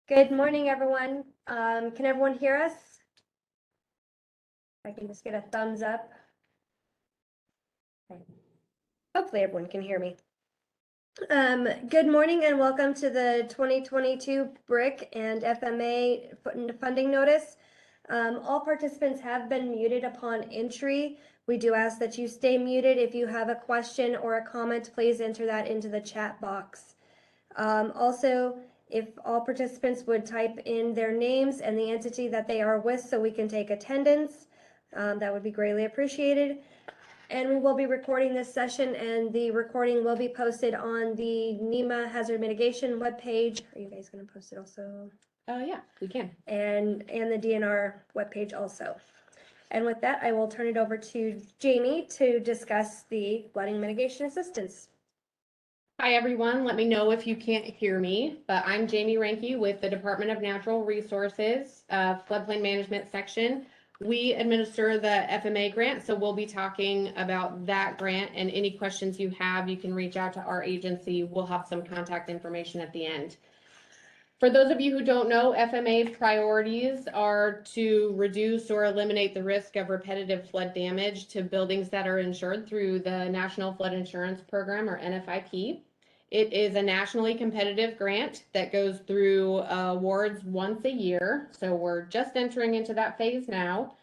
Good morning, everyone. Can everyone hear us? I can just get a thumbs up. Okay. Hopefully everyone can hear me. Good morning and welcome to the 2022 BRIC and FMA funding notice. All participants have been muted upon entry. We do ask that you stay muted. If you have a question or a comment, please enter that into the chat box. Also, if all participants would type in their names and the entity that they are with so we can take attendance, that would be greatly appreciated. And we will be recording this session, and the recording will be posted on the NEMA hazard mitigation webpage. Are you guys going to post it also? Yeah, we can. And the DNR webpage also. And with that, I will turn it over to Jamie to discuss the flooding mitigation assistance. Hi, everyone. Let me know if you can't hear me, but I'm Jamie Ranke with the Department of Natural Resources, Floodplain Management Section. We administer the FMA grant, so we'll be talking about that grant, and any questions you have, you can reach out to our agency. We'll have some contact information at the end. For those of you who don't know, FMA's priorities are to reduce or eliminate the risk of repetitive flood damage to buildings that are insured through the National Flood Insurance Program, or NFIP. It is a nationally competitive grant that goes through awards once a year, so we're just entering into that phase now.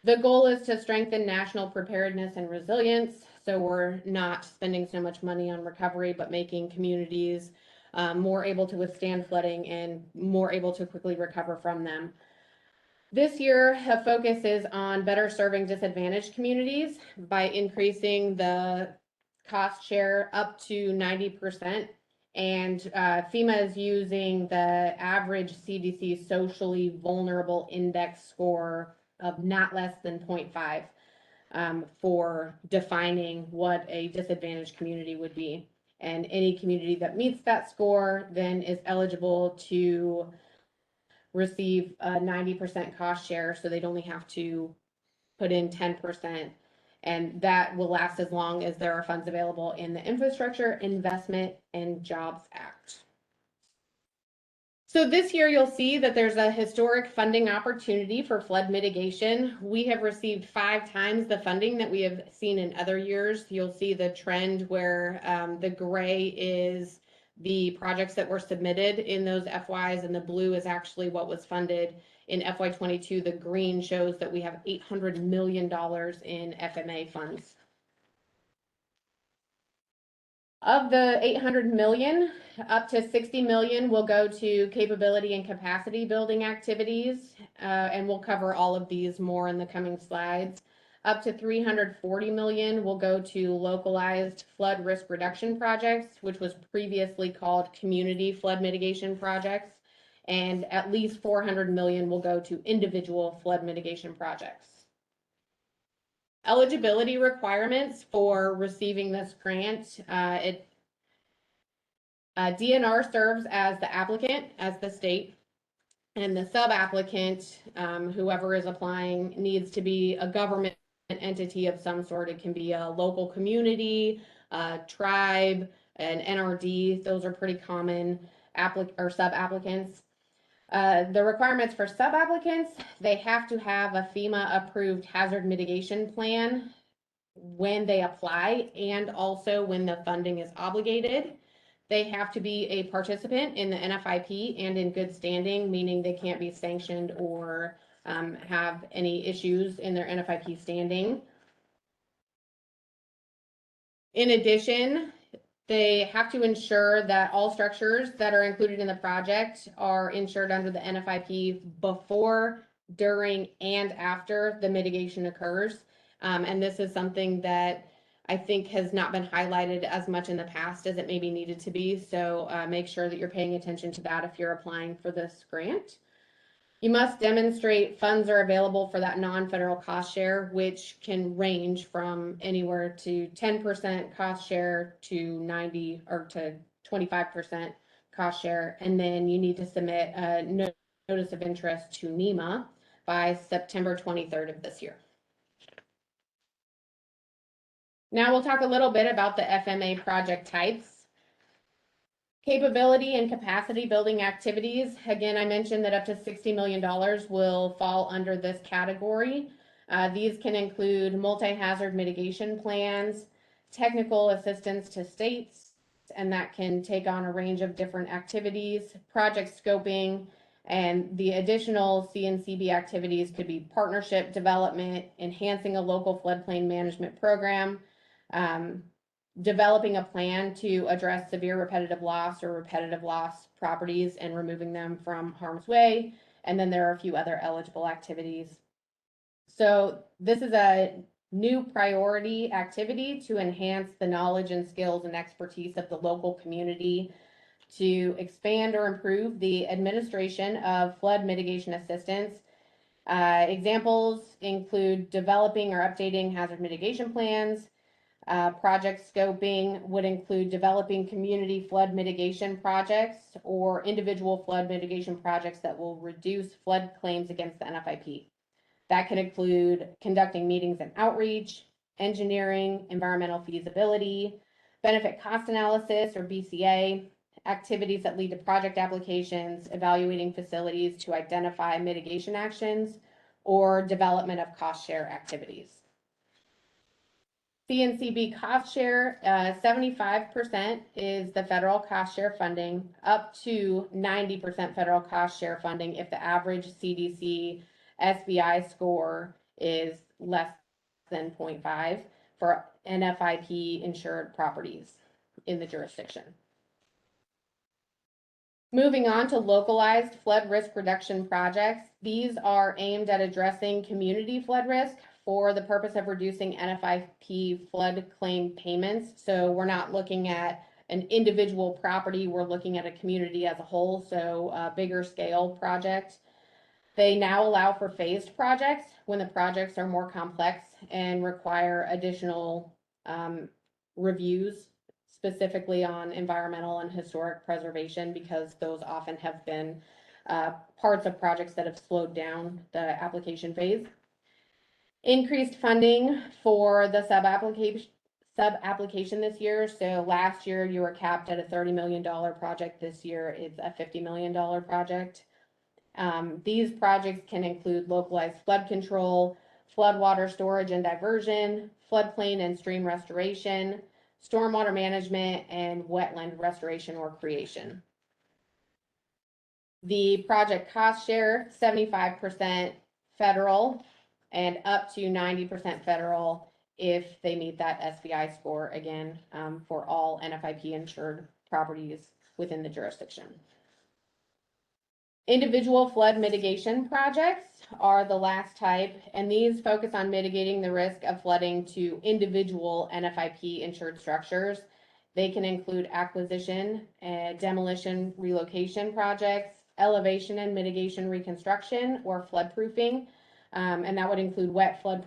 The goal is to strengthen national preparedness and resilience, so we're not spending so much money on recovery, but making communities more able to withstand flooding and more able to quickly recover from them. This year, the focus is on better serving disadvantaged communities by increasing the cost share up to 90%. And FEMA is using the average CDC socially vulnerable index score of not less than 0.5 for defining what a disadvantaged community would be. And any community that meets that score then is eligible to receive a 90% cost share, so they'd only have to put in 10%, and that will last as long as there are funds available in the Infrastructure Investment and Jobs Act. So this year you'll see that there's a historic funding opportunity for flood mitigation. We have received 5 times the funding that we have seen in other years. You'll see the trend where the gray is the projects that were submitted in those FYs, and the blue is actually what was funded in FY22. The green shows that we have $800 million in FMA funds. Of the $800 million, up to $60 million will go to capability and capacity building activities, and we'll cover all of these more in the coming slides. Up to $340 million will go to localized flood risk reduction projects, which was previously called community flood mitigation projects, and at least $400 million will go to individual flood mitigation projects. Eligibility requirements for receiving this grant. DNR serves as the applicant, as the state, and the sub applicant, whoever is applying, needs to be a government entity of some sort. It can be a local community, a tribe, an NRD. Those are pretty common sub applicants. The requirements for sub applicants, they have to have a FEMA approved hazard mitigation plan when they apply, and also when the funding is obligated. They have to be a participant in the NFIP and in good standing, meaning they can't be sanctioned or have any issues in their NFIP standing. In addition, they have to ensure that all structures that are included in the project are insured under the NFIP before, during, and after the mitigation occurs. And this is something that I think has not been highlighted as much in the past as it maybe needed to be. So make sure that you're paying attention to that if you're applying for this grant. You must demonstrate funds are available for that non-federal cost share, which can range from anywhere to 10% cost share to 90 or to 25% cost share. And then you need to submit a notice of interest to NEMA by September 23rd of this year. Now we'll talk a little bit about the FMA project types. Capability and capacity building activities. Again, I mentioned that up to $60 million will fall under this category. These can include multi-hazard mitigation plans, technical assistance to states, and that can take on a range of different activities, project scoping, and the additional CNCB activities could be partnership development, enhancing a local floodplain management program, developing a plan to address severe repetitive loss or repetitive loss properties and removing them from harm's way. And then there are a few other eligible activities. So this is a new priority activity to enhance the knowledge and skills and expertise of the local community to expand or improve the administration of flood mitigation assistance. Examples include developing or updating hazard mitigation plans. Project scoping would include developing community flood mitigation projects or individual flood mitigation projects that will reduce flood claims against the NFIP. That can include conducting meetings and outreach, engineering, environmental feasibility, benefit cost analysis or BCA, activities that lead to project applications, evaluating facilities to identify mitigation actions, or development of cost share activities. CNCB cost share, 75% is the federal cost share funding, up to 90% federal cost share funding if the average CDC SBI score is less than 0.5 for NFIP insured properties in the jurisdiction. Moving on to localized flood risk reduction projects. These are aimed at addressing community flood risk for the purpose of reducing NFIP flood claim payments. So we're not looking at an individual property, we're looking at a community as a whole, so a bigger scale project. They now allow for phased projects when the projects are more complex and require additional reviews, specifically on environmental and historic preservation, because those often have been parts of projects that have slowed down the application phase. Increased funding for the sub application this year. So last year you were capped at a $30 million project. This year it's a $50 million project. These projects can include localized flood control, flood water storage and diversion, floodplain and stream restoration, stormwater management, and wetland restoration or creation. The project cost share, 75% federal and up to 90% federal if they meet that SBI score, again, for all NFIP insured properties within the jurisdiction. Individual flood mitigation projects are the last type, and these focus on mitigating the risk of flooding to individual NFIP insured structures. They can include acquisition, demolition, relocation projects, elevation and mitigation reconstruction, or flood proofing. And that would include wet flood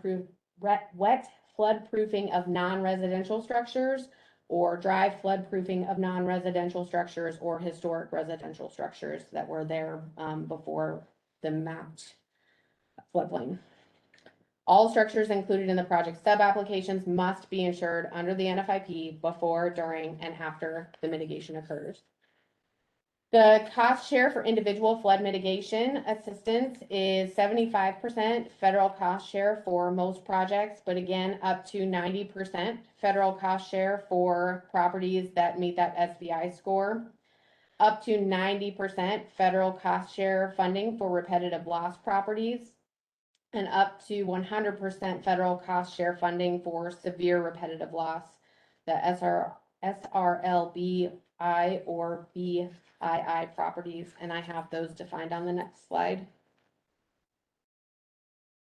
proofing of non-residential structures, or dry flood proofing of non-residential structures or historic residential structures that were there before the mapped floodplain. All structures included in the project sub-applications must be insured under the NFIP before, during, and after the mitigation occurs. The cost share for individual flood mitigation assistance is 75% federal cost share for most projects, but again, up to 90% federal cost share for properties that meet that SBI score. Up to 90% federal cost share funding for repetitive loss properties, and up to 100% federal cost share funding for severe repetitive loss, the SRLBI or BII properties, and I have those defined on the next slide.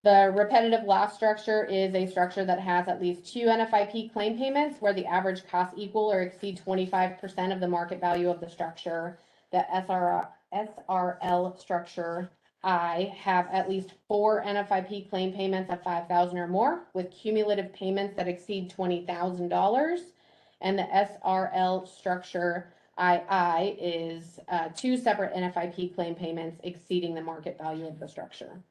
The repetitive loss structure is a structure that has at least 2 NFIP claim payments where the average costs equal or exceed 25% of the market value of the structure. The SRL structure I have at least 4 NFIP claim payments of $5,000 or more with cumulative payments that exceed $20,000. And the SRL structure II is 2 separate NFIP claim payments exceeding the market value of the structure.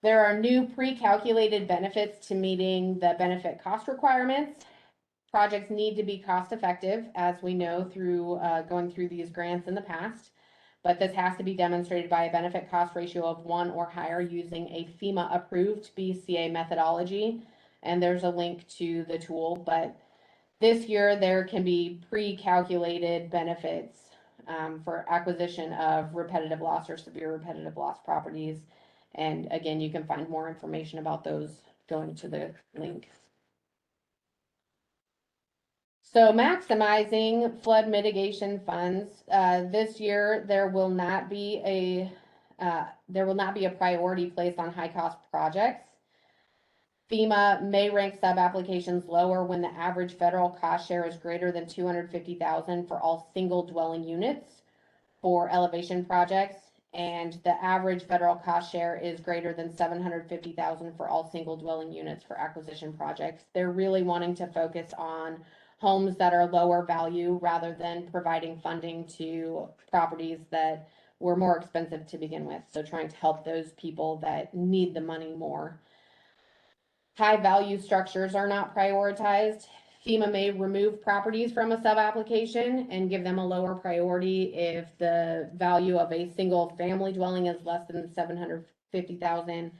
There are new pre-calculated benefits to meeting the benefit cost requirements. projects need to be cost effective, as we know through going through these grants in the past. But this has to be demonstrated by a benefit cost ratio of 1 or higher using a FEMA approved BCA methodology. And there's a link to the tool, but this year there can be pre-calculated benefits for acquisition of repetitive loss or severe repetitive loss properties. And again, you can find more information about those going to the link. So maximizing flood mitigation funds, this year there will not be a priority placed on high cost projects. FEMA may rank sub applications lower when the average federal cost share is greater than $250,000 for all single dwelling units for elevation projects, and the average federal cost share is greater than $750,000 for all single dwelling units for acquisition projects. They're really wanting to focus on homes that are lower value rather than providing funding to properties that were more expensive to begin with. So trying to help those people that need the money more. High value structures are not prioritized. FEMA may remove properties from a sub application and give them a lower priority if the value of a single family dwelling is less than $750,000,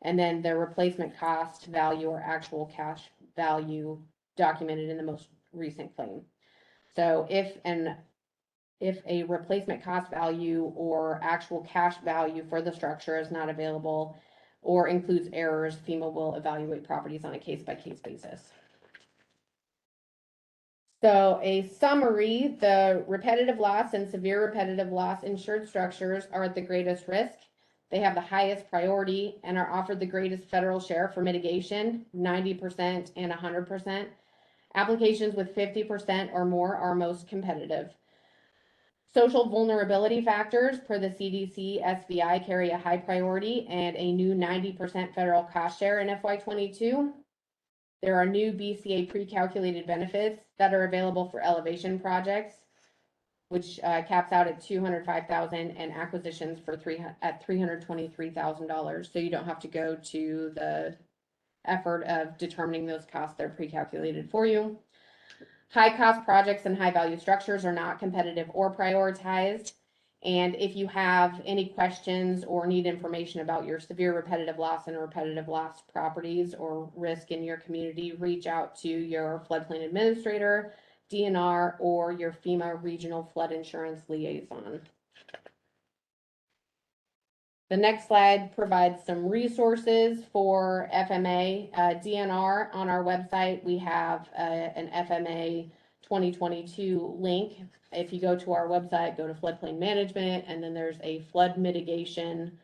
and then their replacement cost value or actual cash value documented in the most recent claim. So if a replacement cost value or actual cash value for the structure is not available or includes errors, FEMA will evaluate properties on a case-by-case basis. So a summary, the repetitive loss and severe repetitive loss insured structures are at the greatest risk. They have the highest priority and are offered the greatest federal share for mitigation, 90% and 100%. Applications with 50% or more are most competitive. Social vulnerability factors per the CDC SVI carry a high priority and a new 90% federal cost share in FY22. There are new BCA pre-calculated benefits that are available for elevation projects, which caps out at $205,000 and acquisitions for $323,000. So you don't have to go to the effort of determining those costs. They're pre-calculated for you. High cost projects and high value structures are not competitive or prioritized. And if you have any questions or need information about your severe repetitive loss and repetitive loss properties or risk in your community, reach out to your floodplain administrator, DNR, or your FEMA regional flood insurance liaison. The next slide provides some resources for FMA DNR. On our website, we have an FMA 2022 link. If you go to our website, go to floodplain management, and then there's a flood mitigation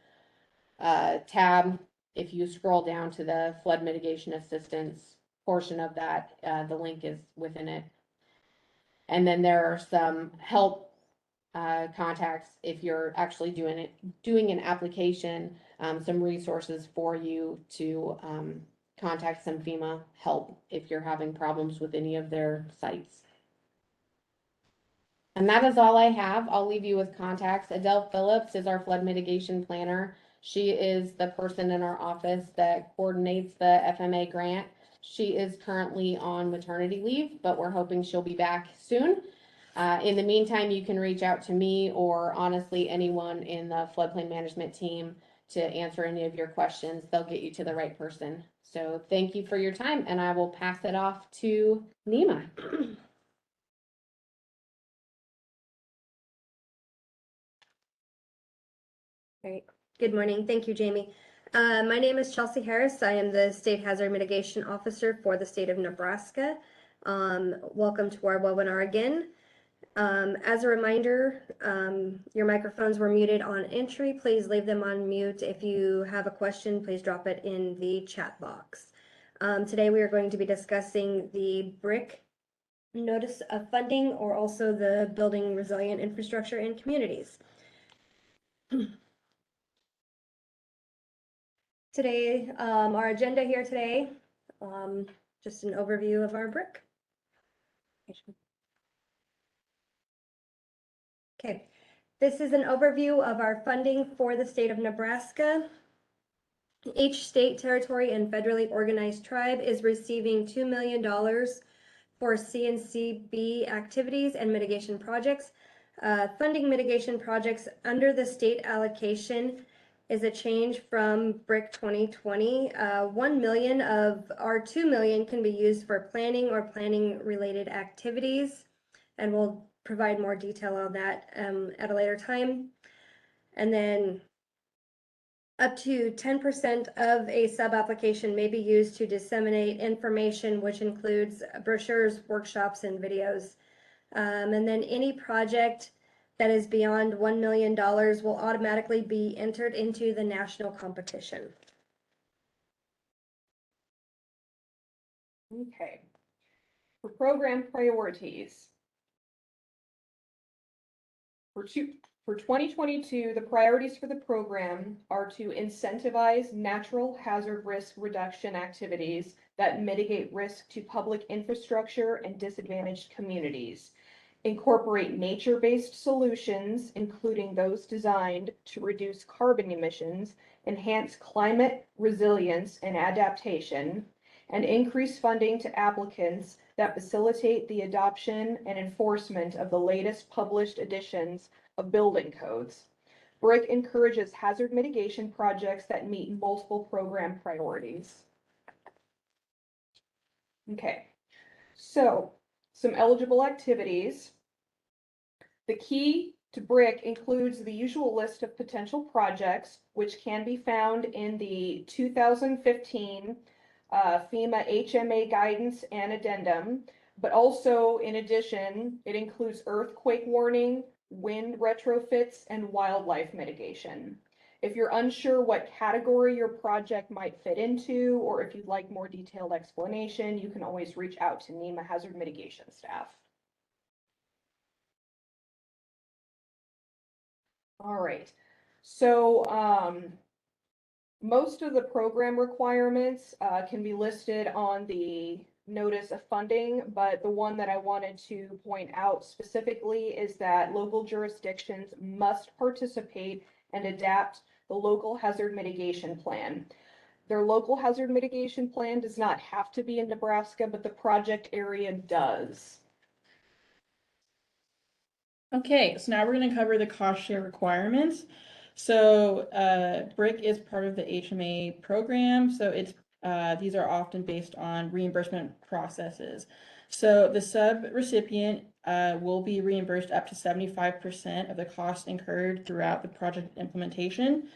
tab. If you scroll down to the flood mitigation assistance portion of that, the link is within it. And then there are some help contacts if you're actually doing an application, some resources for you to contact some FEMA help if you're having problems with any of their sites. And that is all I have. I'll leave you with contacts. Adele Phillips is our flood mitigation planner. She is the person in our office that coordinates the FMA grant. She is currently on maternity leave, but we're hoping she'll be back soon. In the meantime, you can reach out to me or honestly anyone in the floodplain management team to answer any of your questions. They'll get you to the right person. So thank you for your time, and I will pass it off to Nima. Great. Good morning. Thank you, Jamie. My name is Chelsea Harris. I am the State Hazard Mitigation Officer for the state of Nebraska. Welcome to our webinar again. As a reminder, your microphones were muted on entry. Please leave them on mute. If you have a question, please drop it in the chat box. Today we are going to be discussing the BRIC Notice of Funding, or also the Building Resilient Infrastructure in Communities. Today, our agenda here today, just an overview of our BRIC. Okay, this is an overview of our funding for the state of Nebraska. Each state, territory, and federally organized tribe is receiving $2 million for C&CB activities and mitigation projects. Funding mitigation projects under the state allocation is a change from BRIC 2020. 1 million of our 2 million can be used for planning or planning related activities, and we'll provide more detail on that at a later time. And then up to 10% of a sub-application may be used to disseminate information, which includes brochures, workshops, and videos. And then any project that is beyond $1 million will automatically be entered into the national competition. Okay. For program priorities. For 2022, the priorities for the program are to incentivize natural hazard risk reduction activities that mitigate risk to public infrastructure and disadvantaged communities, incorporate nature-based solutions, including those designed to reduce carbon emissions, enhance climate resilience and adaptation, and increase funding to applicants that facilitate the adoption and enforcement of the latest published editions of building codes. BRIC encourages hazard mitigation projects that meet multiple program priorities. Okay, so some eligible activities. The key to BRIC includes the usual list of potential projects, which can be found in the 2015 FEMA HMA guidance and addendum, but also in addition, it includes earthquake warning, wind retrofits, and wildlife mitigation. If you're unsure what category your project might fit into, or if you'd like more detailed explanation, you can always reach out to NEMA hazard mitigation staff. All right, so most of the program requirements can be listed on the notice of funding, but the one that I wanted to point out specifically is that local jurisdictions must participate and adapt the local hazard mitigation plan. Their local hazard mitigation plan does not have to be in Nebraska, but the project area does. Okay, so now we're going to cover the cost share requirements. So BRIC is part of the HMA program, so it's these are often based on reimbursement processes. So the sub-recipient will be reimbursed up to 75% of the costs incurred throughout the project implementation.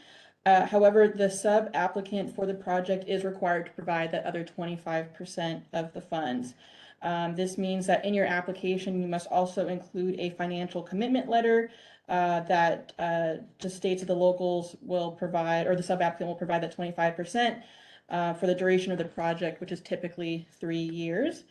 However, the sub-applicant for the project is required to provide that other 25% of the funds. This means that in your application, you must also include a financial commitment letter that just states that the locals will provide, or the sub-applicant will provide that 25% for the duration of the project, which is typically 3 years.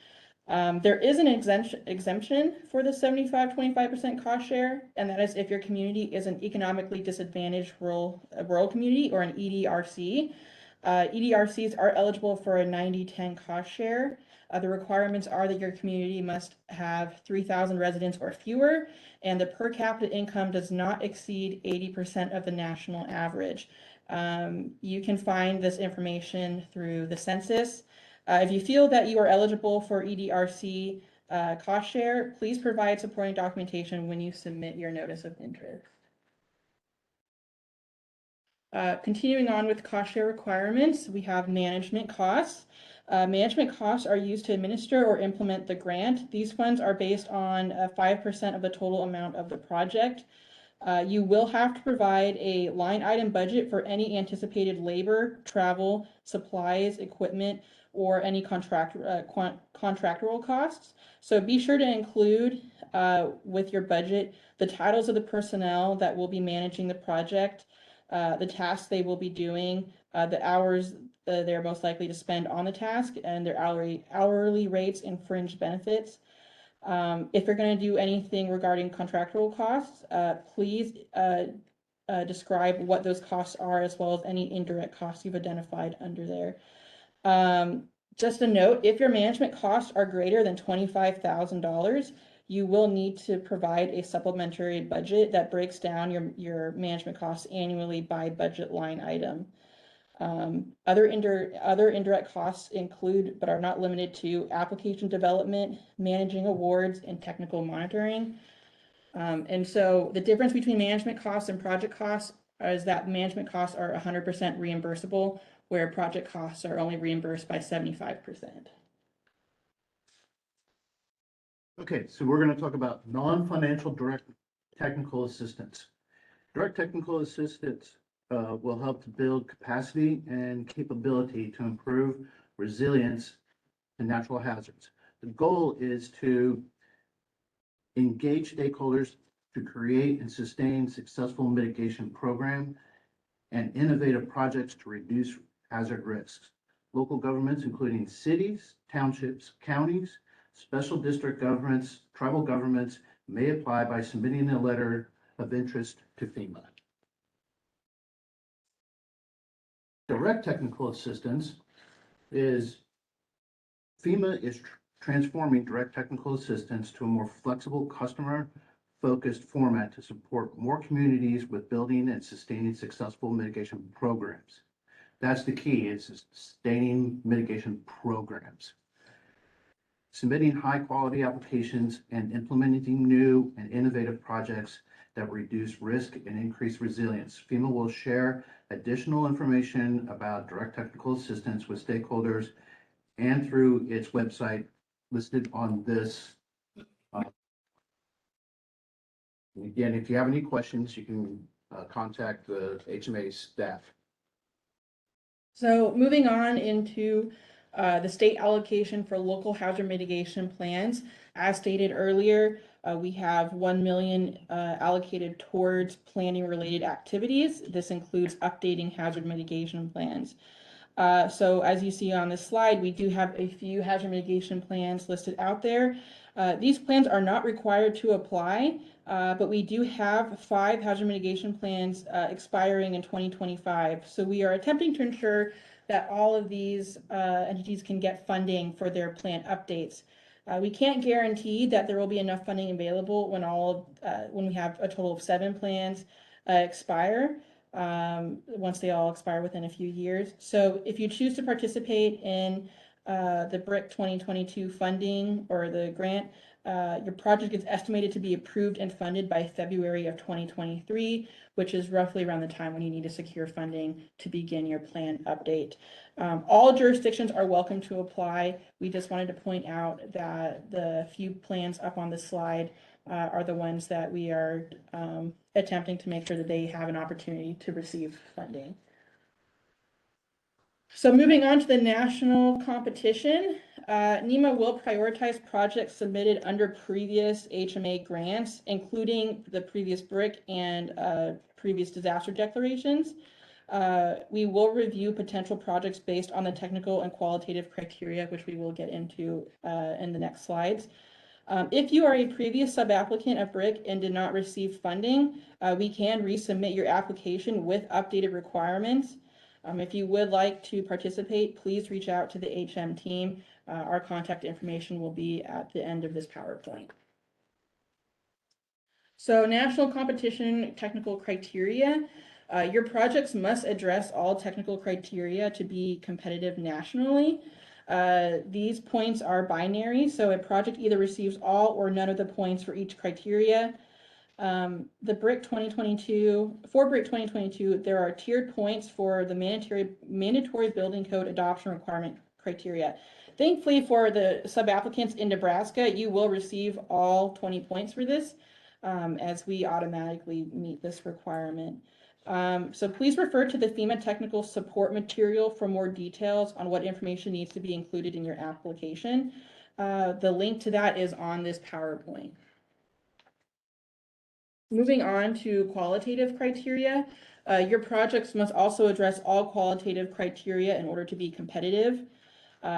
There is an exemption for the 75-25% cost share, and that is if your community is an economically disadvantaged rural community or an EDRC. EDRCs are eligible for a 90-10 cost share. The requirements are that your community must have 3,000 residents or fewer, and the per capita income does not exceed 80% of the national average. You can find this information through the census. If you feel that you are eligible for EDRC cost share, please provide supporting documentation when you submit your notice of interest. Continuing on with cost share requirements, we have management costs. Management costs are used to administer or implement the grant. These funds are based on 5% of the total amount of the project. You will have to provide a line item budget for any anticipated labor, travel, supplies, equipment, or any contractual costs. So be sure to include with your budget the titles of the personnel that will be managing the project, the tasks they will be doing, the hours they're most likely to spend on the task, and their hourly rates and fringe benefits. If you're going to do anything regarding contractual costs, please describe what those costs are, as well as any indirect costs you've identified under there. Just a note, if your management costs are greater than $25,000, you will need to provide a supplementary budget that breaks down your management costs annually by budget line item. Other indirect costs include, but are not limited to, application development, managing awards, and technical monitoring. And so the difference between management costs and project costs is that management costs are 100% reimbursable, where project costs are only reimbursed by 75%. Okay, so we're going to talk about non-financial direct technical assistance. Direct technical assistance will help to build capacity and capability to improve resilience to natural hazards. The goal is to engage stakeholders to create and sustain successful mitigation program and innovative projects to reduce hazard risks. Local governments, including cities, townships, counties, special district governments, tribal governments, may apply by submitting a letter of interest to FEMA. Direct technical assistance is FEMA is transforming direct technical assistance to a more flexible, customer-focused format to support more communities with building and sustaining successful mitigation programs. That's the key, is sustaining mitigation programs. Submitting high-quality applications and implementing new and innovative projects that reduce risk and increase resilience. FEMA will share additional information about direct technical assistance with stakeholders and through its website listed on this. Again, if you have any questions, you can contact the HMA staff. So moving on into the state allocation for local hazard mitigation plans. As stated earlier, we have 1 million allocated towards planning related activities. This includes updating hazard mitigation plans. So as you see on this slide, we do have a few hazard mitigation plans listed out there. These plans are not required to apply, but we do have 5 hazard mitigation plans expiring in 2025. So we are attempting to ensure that all of these entities can get funding for their plan updates. We can't guarantee that there will be enough funding available when we have a total of 7 plans expire. Once they all expire within a few years. So if you choose to participate in the BRIC 2022 funding or the grant, your project is estimated to be approved and funded by February of 2023, which is roughly around the time when you need to secure funding to begin your plan update. All jurisdictions are welcome to apply. We just wanted to point out that the few plans up on the slide are the ones that we are attempting to make sure that they have an opportunity to receive funding. So moving on to the national competition, NEMA will prioritize projects submitted under previous HMA grants, including the previous BRIC and previous disaster declarations. We will review potential projects based on the technical and qualitative criteria, which we will get into in the next slides. If you are a previous sub-applicant of BRIC and did not receive funding, we can resubmit your application with updated requirements. If you would like to participate, please reach out to the HM team. Our contact information will be at the end of this PowerPoint. So national competition technical criteria. Your projects must address all technical criteria to be competitive nationally. These points are binary, so a project either receives all or none of the points for each criteria. For BRIC 2022, there are tiered points for the mandatory building code adoption requirement criteria. Thankfully for the sub-applicants in Nebraska, you will receive all 20 points for this, as we automatically meet this requirement. So please refer to the FEMA technical support material for more details on what information needs to be included in your application. The link to that is on this PowerPoint. Moving on to qualitative criteria, your projects must also address all qualitative criteria in order to be competitive.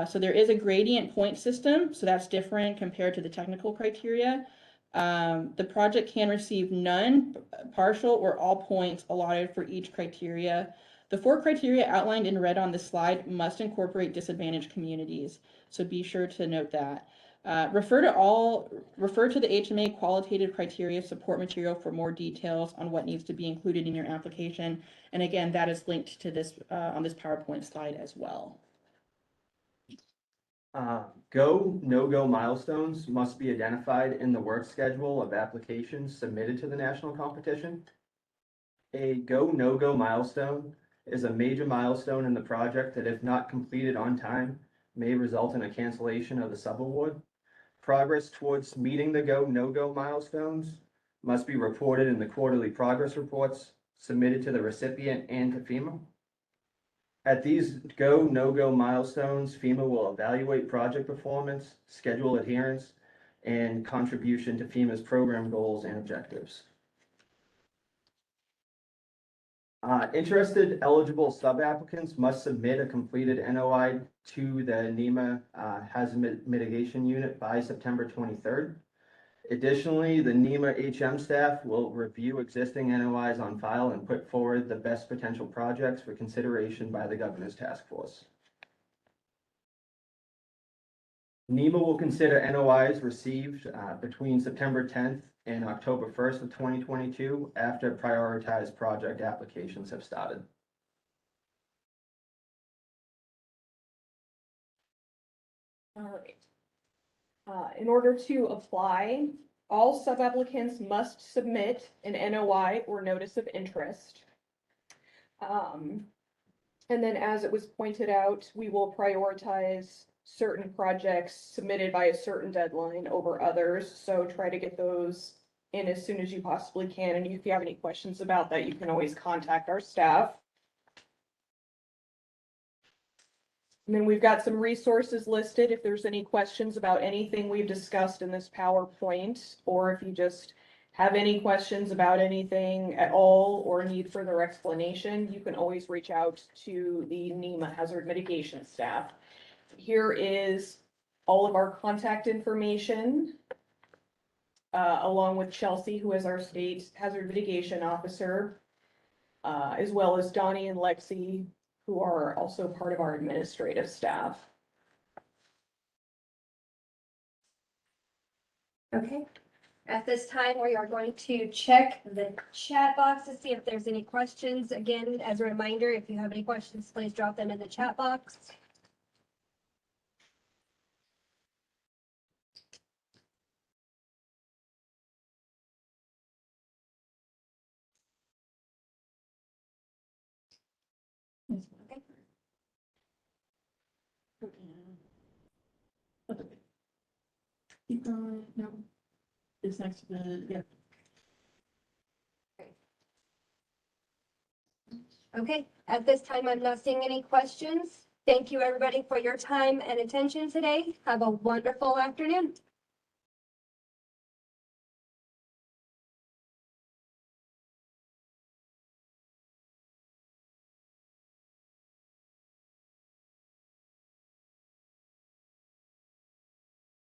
So there is a gradient point system, so that's different compared to the technical criteria. The project can receive none, partial, or all points allotted for each criteria. The 4 criteria outlined in red on this slide must incorporate disadvantaged communities, so be sure to note that. Refer to the HMA qualitative criteria support material for more details on what needs to be included in your application. And again, that is linked to this on this PowerPoint slide as well. Go, no-go milestones must be identified in the work schedule of applications submitted to the national competition. A go, no-go milestone is a major milestone in the project that, if not completed on time, may result in a cancellation of the subaward. Progress towards meeting the go, no-go milestones must be reported in the quarterly progress reports submitted to the recipient and to FEMA. At these go, no-go milestones, FEMA will evaluate project performance, schedule adherence, and contribution to FEMA's program goals and objectives. Interested eligible sub-applicants must submit a completed NOI to the NEMA Hazard Mitigation Unit by September 23rd. Additionally, the NEMA HM staff will review existing NOIs on file and put forward the best potential projects for consideration by the Governor's Task Force. NEMA will consider NOIs received between September 10th and October 1st of 2022 after prioritized project applications have started. All right. In order to apply, all sub-applicants must submit an NOI or notice of interest. And then, as it was pointed out, we will prioritize certain projects submitted by a certain deadline over others. So try to get those in as soon as you possibly can. And if you have any questions about that, you can always contact our staff. And then we've got some resources listed if there's any questions about anything we've discussed in this PowerPoint, or if you just have any questions about anything at all or need further explanation, you can always reach out to the NEMA Hazard Mitigation staff. Here is all of our contact information, along with Chelsea, who is our state hazard mitigation officer, as well as Donnie and Lexi, who are also part of our administrative staff. Okay. At this time, we are going to check the chat box to see if there's any questions. Again, as a reminder, if you have any questions, please drop them in the chat box. Okay. Keep going. No, it's next to the, yeah. Okay, at this time, I'm not seeing any questions. Thank you, everybody, for your time and attention today. Have a wonderful afternoon.